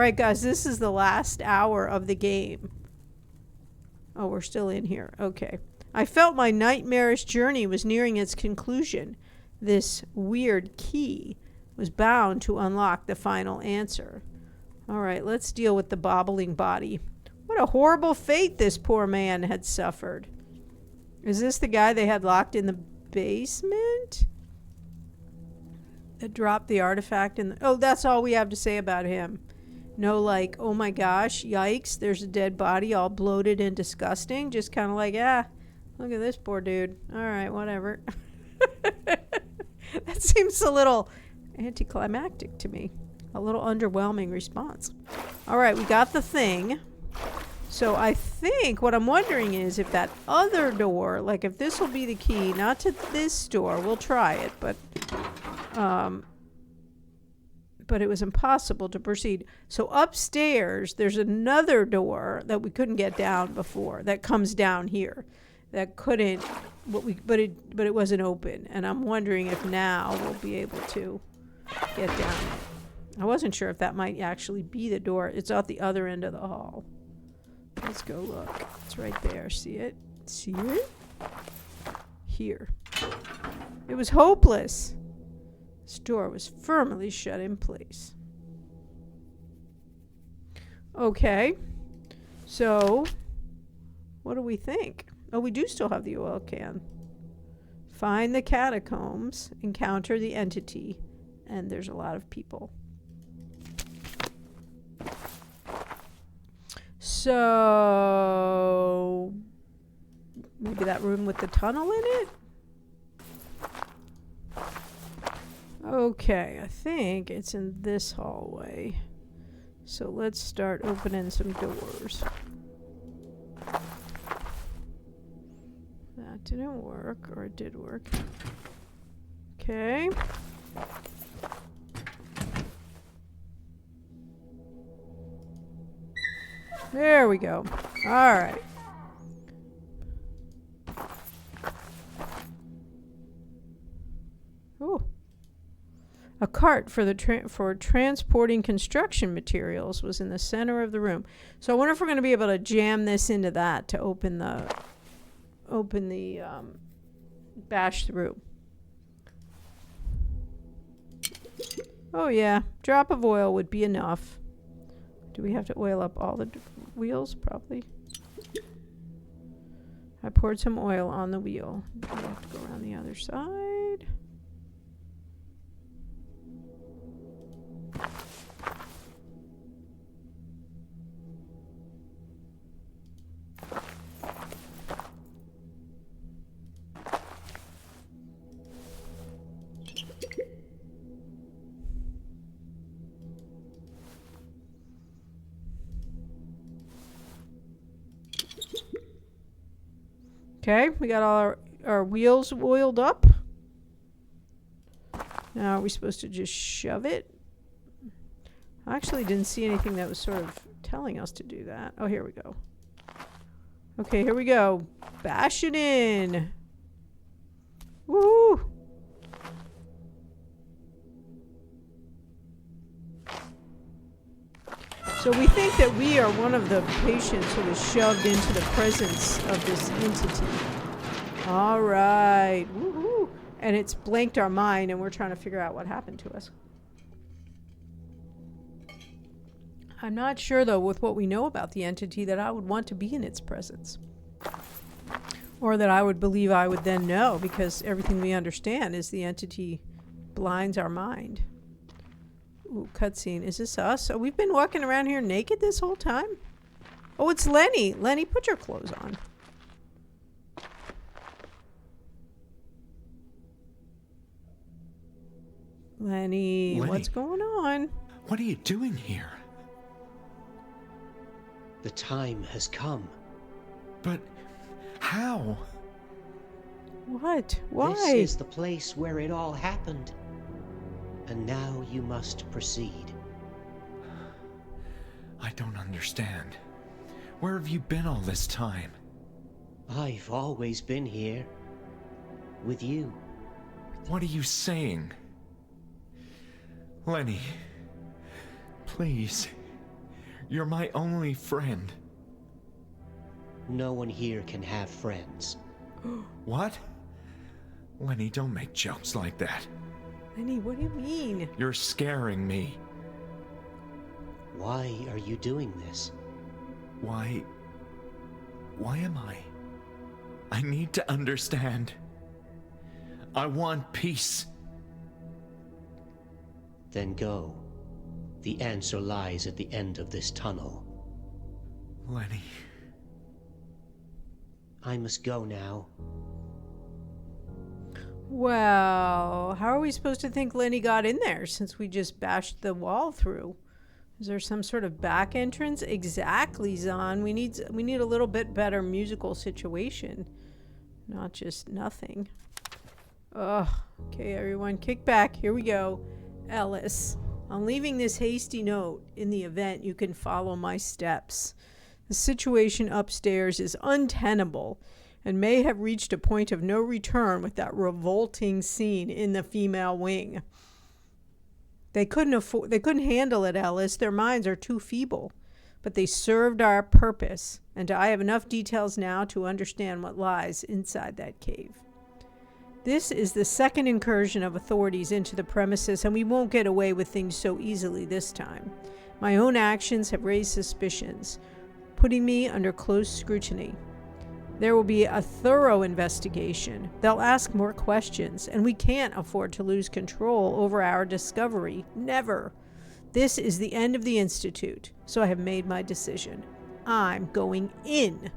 Alright, guys, this is the last hour of the game. Oh, we're still in here. Okay. I felt my nightmarish journey was nearing its conclusion. This weird key was bound to unlock the final answer. Alright, let's deal with the bobbling body. What a horrible fate this poor man had suffered. Is this the guy they had locked in the basement? That dropped the artifact in the... Oh, that's all we have to say about him. No, like, oh my gosh, yikes, there's a dead body all bloated and disgusting. Just kind of like, look at this poor dude. Alright, whatever. That seems a little anticlimactic to me. A little underwhelming response. Alright, we got the thing. So I think what I'm wondering is if that other door, like if this will be the key, not to this door, we'll try it, but it was impossible to proceed. So upstairs, there's another door that we couldn't get down before that comes down here. That couldn't, but it wasn't open. And I'm wondering if now we'll be able to get down it. I wasn't sure if that might actually be the door. It's at the other end of the hall. Let's go look. It's right there. See it? See it? Here. It was hopeless. This door was firmly shut in place. Okay. So, what do we think? Oh, we do still have the oil can. Find the catacombs, encounter the entity, and there's a lot of people. So, maybe that room with the tunnel in it? Okay, I think it's in this hallway. So let's start opening some doors. That didn't work, or it did work. Okay. There we go. All right. Ooh. A cart for for transporting construction materials was in the center of the room. So I wonder if we're going to be able to jam this into that to open the bash through. Oh yeah, drop of oil would be enough. Do we have to oil up all the wheels? Probably. I poured some oil on the wheel. We have to go around the other side. Okay, we got all our wheels oiled up. Now are we supposed to just shove it? I actually didn't see anything that was sort of telling us to do that. Oh, here we go. Okay, here we go. Bash it in. Woo! So we think that we are one of the patients who was shoved into the presence of this entity. All right. Woohoo! And it's blanked our mind, and we're trying to figure out what happened to us. I'm not sure, though, with what we know about the entity, that I would want to be in its presence. Or that I would believe I would then know, because everything we understand is the entity blinds our mind. Ooh, cutscene. Is this us? So we've been walking around here naked this whole time? Oh, it's Lenny. Lenny, put your clothes on. Lenny, what's going on? What are you doing here? The time has come. But how? What? Why? This is the place where it all happened. And now you must proceed. I don't understand. Where have you been all this time? I've always been here. With you. What are you saying? Lenny, please. You're my only friend. No one here can have friends. What? Lenny, don't make jokes like that. Lenny, what do you mean? You're scaring me. Why are you doing this? Why am I? I need to understand. I want peace. Then go. The answer lies at the end of this tunnel. Lenny. I must go now. Well, how are we supposed to think Lenny got in there since we just bashed the wall through? Is there some sort of back entrance? Exactly, Zahn. We need a little bit better musical situation. Not just nothing. Ugh. Okay, everyone, kick back. Here we go. Ellis. I'm leaving this hasty note in the event you can follow my steps. The situation upstairs is untenable and may have reached a point of no return with that revolting scene in the female wing. They couldn't handle it, Ellis. Their minds are too feeble. But they served our purpose, and I have enough details now to understand what lies inside that cave. This is the second incursion of authorities into the premises, and we won't get away with things so easily this time. My own actions have raised suspicions, putting me under close scrutiny. There will be a thorough investigation. They'll ask more questions, and we can't afford to lose control over our discovery. Never. This is the end of the Institute, so I have made my decision. I'm going in.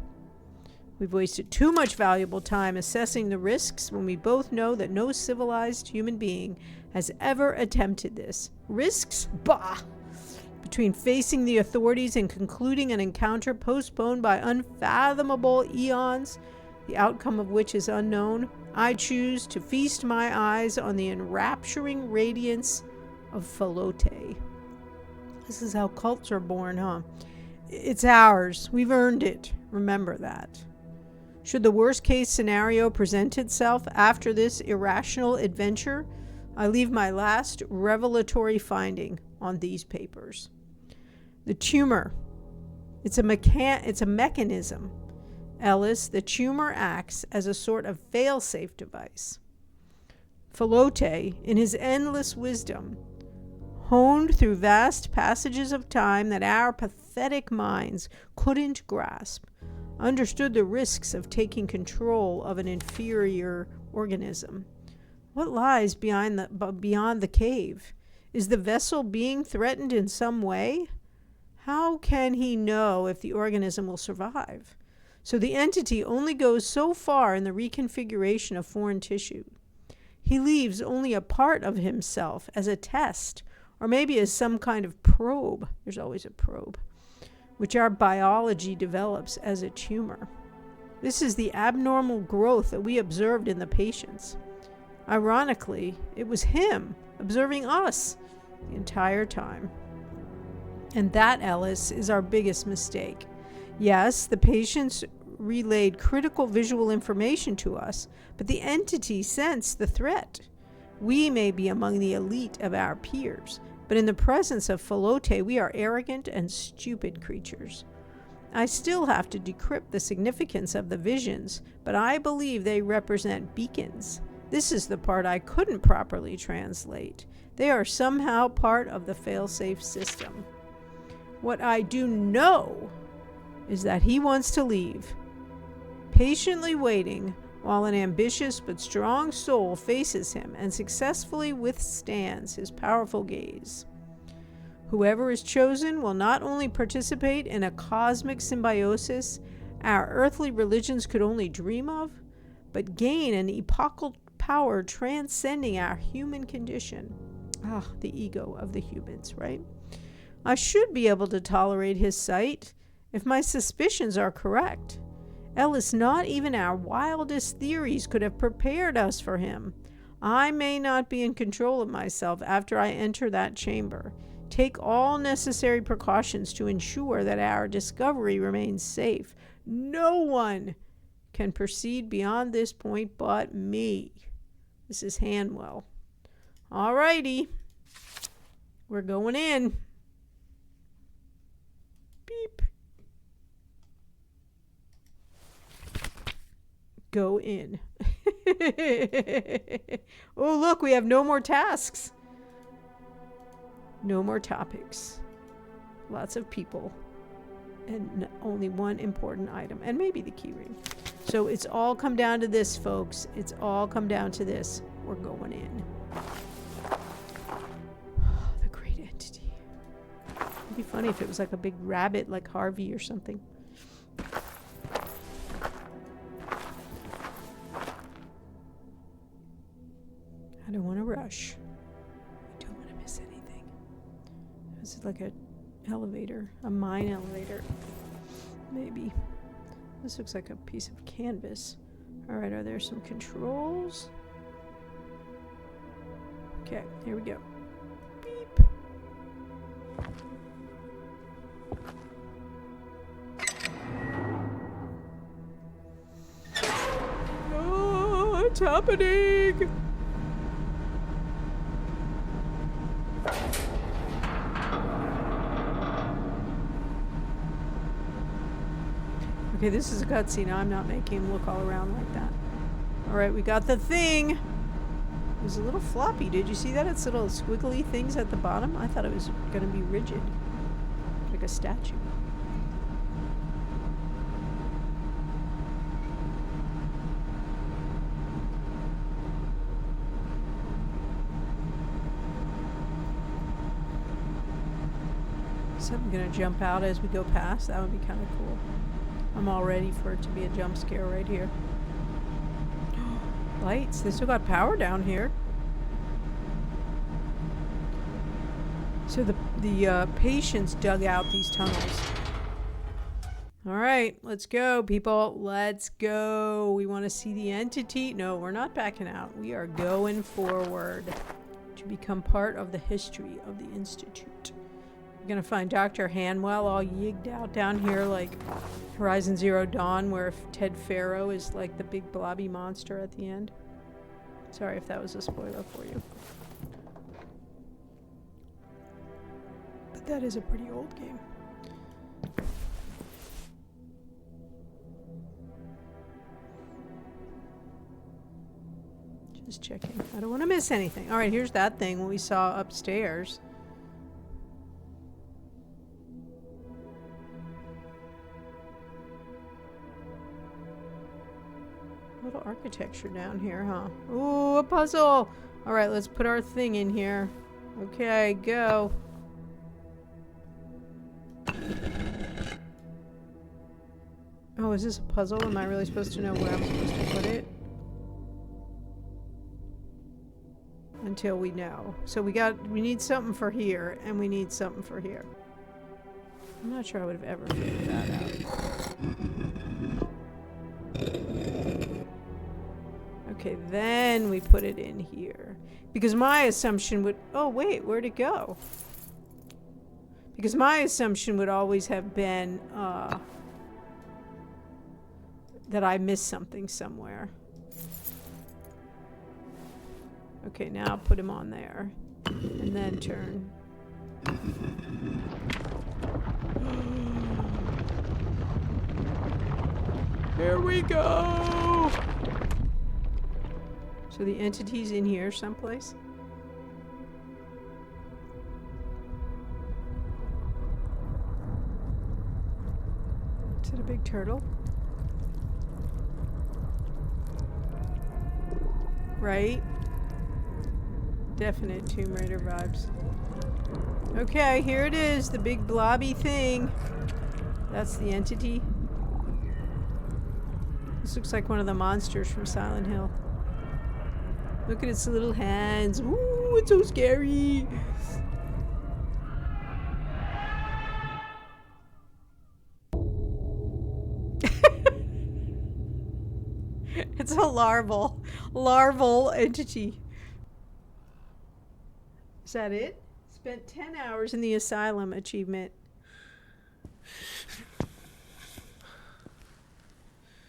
We've wasted too much valuable time assessing the risks when we both know that no civilized human being has ever attempted this. Risks? Bah! Between facing the authorities and concluding an encounter postponed by unfathomable eons, the outcome of which is unknown, I choose to feast my eyes on the enrapturing radiance of Falote. This is how cults are born, huh? It's ours. We've earned it. Remember that. Should the worst-case scenario present itself after this irrational adventure, I leave my last revelatory finding on these papers. The tumor. It's a mechanism. Ellis, the tumor acts as a sort of fail-safe device. Falote, in his endless wisdom, honed through vast passages of time that our pathetic minds couldn't grasp, understood the risks of taking control of an inferior organism. What lies beyond the cave? Is the vessel being threatened in some way? How can he know if the organism will survive? So the entity only goes so far in the reconfiguration of foreign tissue. He leaves only a part of himself as a test, or maybe as some kind of probe. There's always a probe, which our biology develops as a tumor. This is the abnormal growth that we observed in the patients. Ironically, it was him observing us the entire time. And that, Ellis, is our biggest mistake. Yes, the patients relayed critical visual information to us, but the entity sensed the threat. We may be among the elite of our peers, but in the presence of Falote, we are arrogant and stupid creatures. I still have to decrypt the significance of the visions, but I believe they represent beacons. This is the part I couldn't properly translate. They are somehow part of the fail-safe system. What I do know is that he wants to leave, patiently waiting while an ambitious but strong soul faces him and successfully withstands his powerful gaze. Whoever is chosen will not only participate in a cosmic symbiosis our earthly religions could only dream of, but gain an epochal power transcending our human condition. The ego of the humans, right? I should be able to tolerate his sight if my suspicions are correct. Ellis, not even our wildest theories could have prepared us for him. I may not be in control of myself after I enter that chamber. Take all necessary precautions to ensure that our discovery remains safe. No one can proceed beyond this point but me. This is Hanwell. All righty. We're going in. go in. Oh, look, we have no more tasks. No more topics. Lots of people. And only one important item. And maybe the key ring. So it's all come down to this, folks. It's all come down to this. We're going in. The great entity. It'd be funny if it was like a big rabbit like Harvey or something. I don't want to rush. I don't want to miss anything. This is like a elevator, a mine elevator. Maybe. This looks like a piece of canvas. All right, are there some controls? Okay, here we go. Beep. Oh, it's happening! Okay, this is a cutscene. I'm not making him look all around like that. Alright, we got the thing. It was a little floppy. Did you see that? It's little squiggly things at the bottom. I thought it was going to be rigid. Like a statue. Something going to jump out as we go past. That would be kind of cool. I'm all ready for it to be a jump scare right here. Lights. They still got power down here. So the patients dug out these tunnels. All right, let's go, people. Let's go. We want to see the entity. No, we're not backing out. We are going forward to become part of the history of the Institute. We're going to find Dr. Hanwell all yigged out down here like Horizon Zero Dawn, where Ted Faro is like the big blobby monster at the end. Sorry if that was a spoiler for you. But that is a pretty old game. Just checking. I don't want to miss anything. Alright, here's that thing we saw upstairs. Little architecture down here, huh? Ooh, a puzzle! Alright, let's put our thing in here. Okay, go. Oh, is this a puzzle? Am I really supposed to know where I'm supposed to put it? Until we know. So we need something for here, and we need something for here. I'm not sure I would have ever figured that out. Okay, then we put it in here. Because my assumption would... Oh, wait, where'd it go? Because my assumption would always have been that I missed something somewhere. Okay, now put him on there. And then turn. Here we go! So the entity's in here someplace? Is it a big turtle? Right? Definite Tomb Raider vibes. Okay, here it is, the big blobby thing. That's the entity. This looks like one of the monsters from Silent Hill. Look at its little hands. Ooh, it's so scary. It's a larval entity. Is that it? Spent 10 hours in the Asylum achievement.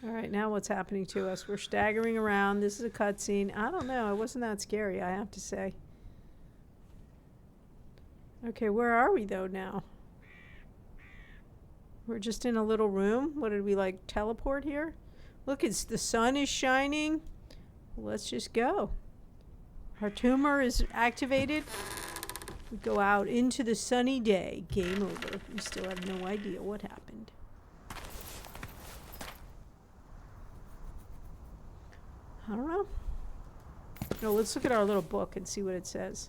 Alright, now what's happening to us? We're staggering around. This is a cutscene. I don't know. It wasn't that scary, I have to say. Okay, where are we, though, now? We're just in a little room? What, did we, like, teleport here? Look, the sun is shining. Let's just go. Our tumor is activated. We go out into the sunny day. Game over. We still have no idea what happened. I don't know. No, let's look at our little book and see what it says.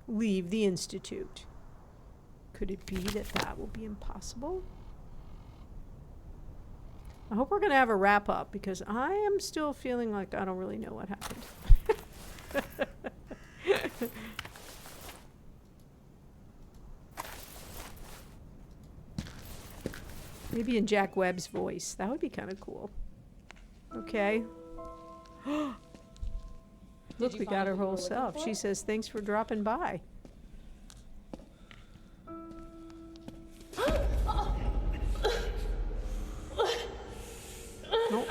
Leave the Institute. Could it be that will be impossible? I hope we're going to have a wrap up because I am still feeling like I don't really know what happened. Maybe in Jack Webb's voice. That would be kind of cool. Okay. Look, we got her whole self. She says, thanks for dropping by.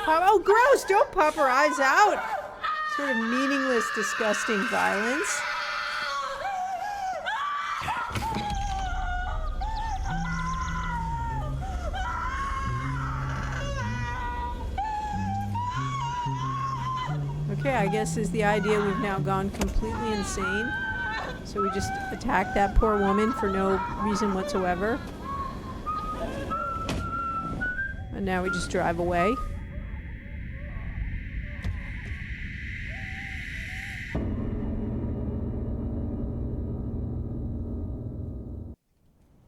Oh, gross! Don't pop her eyes out! Sort of meaningless, disgusting violence. Okay, I guess is the idea we've now gone completely insane. So we just attacked that poor woman for no reason whatsoever. And now we just drive away.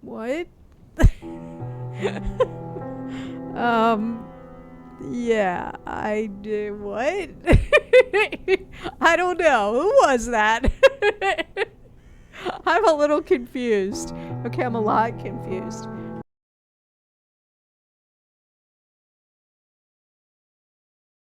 What? Yeah, I did. What? I don't know. Who was that? I'm a little confused. Okay, I'm a lot confused.